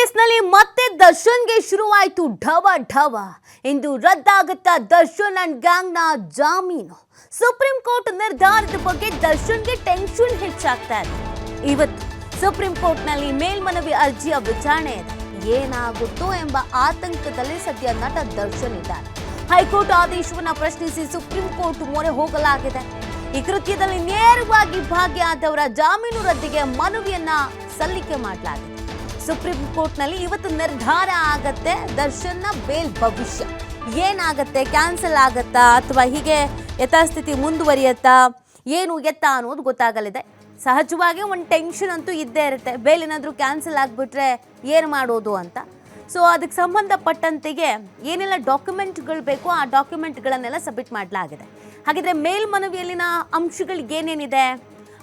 ಕೇಸ್ನಲ್ಲಿ ಮತ್ತೆ ದರ್ಶನ್ಗೆ ಶುರುವಾಯಿತು ಢವ ಢವ. ಇಂದು ರದ್ದಾಗುತ್ತಾ ದರ್ಶನ್ ಅಂಡ್ ಗ್ಯಾಂಗ್ನ ಜಾಮೀನು. ಸುಪ್ರೀಂ ಕೋರ್ಟ್ ನಿರ್ಧಾರದ ಬಗ್ಗೆ ದರ್ಶನ್ಗೆ ಟೆನ್ಷನ್ ಹೆಚ್ಚಾಗ್ತಾ ಇದೆ. ಇವತ್ತು ಸುಪ್ರೀಂ ಕೋರ್ಟ್ನಲ್ಲಿ ಮೇಲ್ಮನವಿ ಅರ್ಜಿಯ ವಿಚಾರಣೆ ಇದೆ. ಏನಾಗುತ್ತೋ ಎಂಬ ಆತಂಕದಲ್ಲಿ ಸದ್ಯ ನಟ ದರ್ಶನ್ ಇದ್ದಾರೆ. ಹೈಕೋರ್ಟ್ ಆದೇಶವನ್ನ ಪ್ರಶ್ನಿಸಿ ಸುಪ್ರೀಂ ಕೋರ್ಟ್ ಮೊರೆ ಹೋಗಲಾಗಿದೆ. ಈ ಕೃತ್ಯದಲ್ಲಿ ನೇರವಾಗಿ ಭಾಗಿಯಾದವರ ಜಾಮೀನು ರದ್ದಿಗೆ ಮನವಿಯನ್ನ ಸಲ್ಲಿಕೆ ಮಾಡಲಾಗಿದೆ. ಸುಪ್ರೀಂ ಕೋರ್ಟ್ನಲ್ಲಿ ಇವತ್ತು ನಿರ್ಧಾರ ಆಗತ್ತೆ. ದರ್ಶನ್ನ ಬೇಲ್ ಭವಿಷ್ಯ ಏನಾಗತ್ತೆ, ಕ್ಯಾನ್ಸಲ್ ಆಗತ್ತಾ ಅಥವಾ ಹೀಗೆ ಯಥಾಸ್ಥಿತಿ ಮುಂದುವರಿಯತ್ತಾ, ಏನು ಎತ್ತ ಅನ್ನೋದು ಗೊತ್ತಾಗಲಿದೆ. ಸಹಜವಾಗಿ ಒಂದು ಟೆನ್ಷನ್ ಅಂತೂ ಇದ್ದೇ ಇರುತ್ತೆ. ಬೇಲ್ ಏನಾದರೂ ಕ್ಯಾನ್ಸಲ್ ಆಗಿಬಿಟ್ರೆ ಏನು ಮಾಡೋದು ಅಂತ. ಸೊ ಅದಕ್ಕೆ ಸಂಬಂಧಪಟ್ಟಂತೆಗೆ ಏನೆಲ್ಲ ಡಾಕ್ಯುಮೆಂಟ್ಗಳು ಬೇಕೋ ಆ ಡಾಕ್ಯುಮೆಂಟ್ಗಳನ್ನೆಲ್ಲ ಸಬ್ಮಿಟ್ ಮಾಡಲಾಗಿದೆ. ಹಾಗಿದ್ರೆ ಮೇಲ್ಮನವಿಯಲ್ಲಿನ ಅಂಶಗಳು ಏನೇನಿದೆ?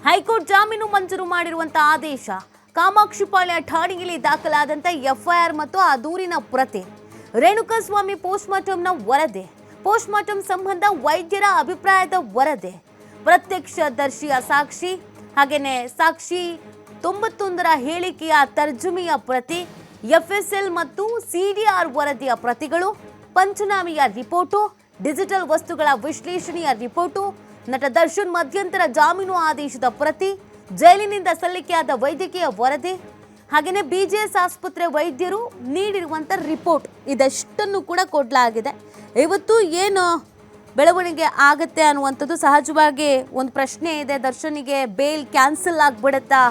ಹೈಕೋರ್ಟ್ ಜಾಮೀನು ಮಂಜೂರು ಮಾಡಿರುವಂಥ ಆದೇಶ, ಕಾಮಾಕ್ಷಿಪಾಳ್ಯ ಠಾಣೆಯಲ್ಲಿ ದಾಖಲಾದಂಥ ಎಫ್ಐಆರ್ ಮತ್ತು ಆ ದೂರಿನ ಪ್ರತಿ, ರೇಣುಕಾಸ್ವಾಮಿ ಪೋಸ್ಟ್ಮಾರ್ಟಂನ ವರದಿ, ಪೋಸ್ಟ್ಮಾರ್ಟಂ ಸಂಬಂಧ ವೈದ್ಯರ ಅಭಿಪ್ರಾಯದ ವರದಿ, ಪ್ರತ್ಯಕ್ಷದರ್ಶಿಯ ಸಾಕ್ಷಿ, ಹಾಗೆಯೇ ಸಾಕ್ಷಿ 91ರ ಹೇಳಿಕೆಯ ತರ್ಜುಮೆಯ ಪ್ರತಿ, ಎಫ್ಎಸ್ಎಲ್ ಮತ್ತು ಸಿಡಿಆರ್ ವರದಿಯ ಪ್ರತಿಗಳು, ಪಂಚನಾಮೆಯ ರಿಪೋರ್ಟು, ಡಿಜಿಟಲ್ ವಸ್ತುಗಳ ವಿಶ್ಲೇಷಣೆಯ ರಿಪೋರ್ಟು, ನಟ ದರ್ಶನ್ ಮಧ್ಯಂತರ ಜಾಮೀನು ಆದೇಶದ ಪ್ರತಿ, ಜೈಲಿನಿಂದ ಸಲ್ಲಿಕೆಯಾದ ವೈದ್ಯಕೀಯ ವರದಿ, ಹಾಗೆಯೇ ಬಿಜಿಎಸ್ ಆಸ್ಪತ್ರೆ ವೈದ್ಯರು ನೀಡಿರುವಂಥ ರಿಪೋರ್ಟ್, ಇದೆಷ್ಟನ್ನು ಕೂಡ ಕೊಡಲಾಗಿದೆ. ಇವತ್ತು ಏನು ಬೆಳವಣಿಗೆ ಆಗುತ್ತೆ ಅನ್ನುವಂಥದ್ದು ಸಹಜವಾಗಿ ಒಂದು ಪ್ರಶ್ನೆ ಇದೆ. ದರ್ಶನಿಗೆ ಬೇಲ್ ಕ್ಯಾನ್ಸಲ್ ಆಗಿಬಿಡುತ್ತಾ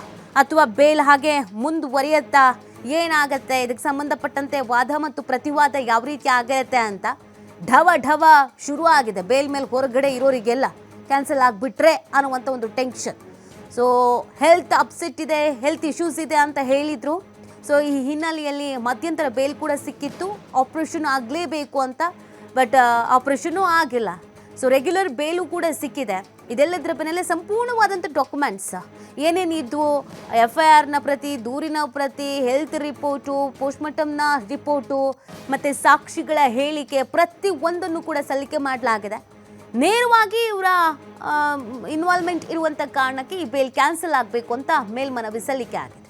ಅಥವಾ ಬೇಲ್ ಹಾಗೆ ಮುಂದುವರಿಯುತ್ತಾ, ಏನಾಗುತ್ತೆ, ಇದಕ್ಕೆ ಸಂಬಂಧಪಟ್ಟಂತೆ ವಾದ ಮತ್ತು ಪ್ರತಿವಾದ ಯಾವ ರೀತಿ ಆಗಿರುತ್ತೆ ಅಂತ ಢವ ಢವ ಶುರು ಆಗಿದೆ. ಬೇಲ್ ಮೇಲೆ ಹೊರಗಡೆ ಇರೋರಿಗೆಲ್ಲ ಕ್ಯಾನ್ಸಲ್ ಆಗಿಬಿಟ್ರೆ ಅನ್ನುವಂಥ ಒಂದು ಟೆನ್ಷನ್. ಸೊ ಹೆಲ್ತ್ ಅಪ್ಸೆಟ್ ಇದೆ, ಹೆಲ್ತ್ ಇಶ್ಯೂಸ್ ಇದೆ ಅಂತ ಹೇಳಿದರು. ಸೊ ಈ ಹಿನ್ನೆಲೆಯಲ್ಲಿ ಮಧ್ಯಂತರ ಬೇಲ್ ಕೂಡ ಸಿಕ್ಕಿತ್ತು, ಆಪ್ರೇಷನ್ ಆಗಲೇಬೇಕು ಅಂತ. ಬಟ್ ಆಪ್ರೇಷನ್ನೂ ಆಗಿಲ್ಲ. ಸೊ ರೆಗ್ಯುಲರ್ ಬೇಲು ಕೂಡ ಸಿಕ್ಕಿದೆ. ಇದೆಲ್ಲದರ ಬೆನ್ನಲ್ಲೇ ಸಂಪೂರ್ಣವಾದಂಥ ಡಾಕ್ಯುಮೆಂಟ್ಸ್ ಏನೇನಿದ್ವು, ಎಫ್ಐಆರ್ನ ಪ್ರತಿ, ದೂರಿನ ಪ್ರತಿ, ಹೆಲ್ತ್ ರಿಪೋರ್ಟು, ಪೋಸ್ಟ್ಮಾರ್ಟಮ್ನ ರಿಪೋರ್ಟು ಮತ್ತು ಸಾಕ್ಷಿಗಳ ಹೇಳಿಕೆ, ಪ್ರತಿ ಒಂದನ್ನು ಕೂಡ ಸಲ್ಲಿಕೆ ಮಾಡಲಾಗಿದೆ. ನೇರವಾಗಿ ಇವರ ಇನ್ವಾಲ್ವ್ಮೆಂಟ್ ಇರುವಂಥ ಕಾರಣಕ್ಕೆ ಈ ಬೇಲ್ ಕ್ಯಾನ್ಸಲ್ ಆಗಬೇಕು ಅಂತ ಮೇಲ್ಮನವಿ ಸಲ್ಲಿಕೆ ಆಗಿದೆ.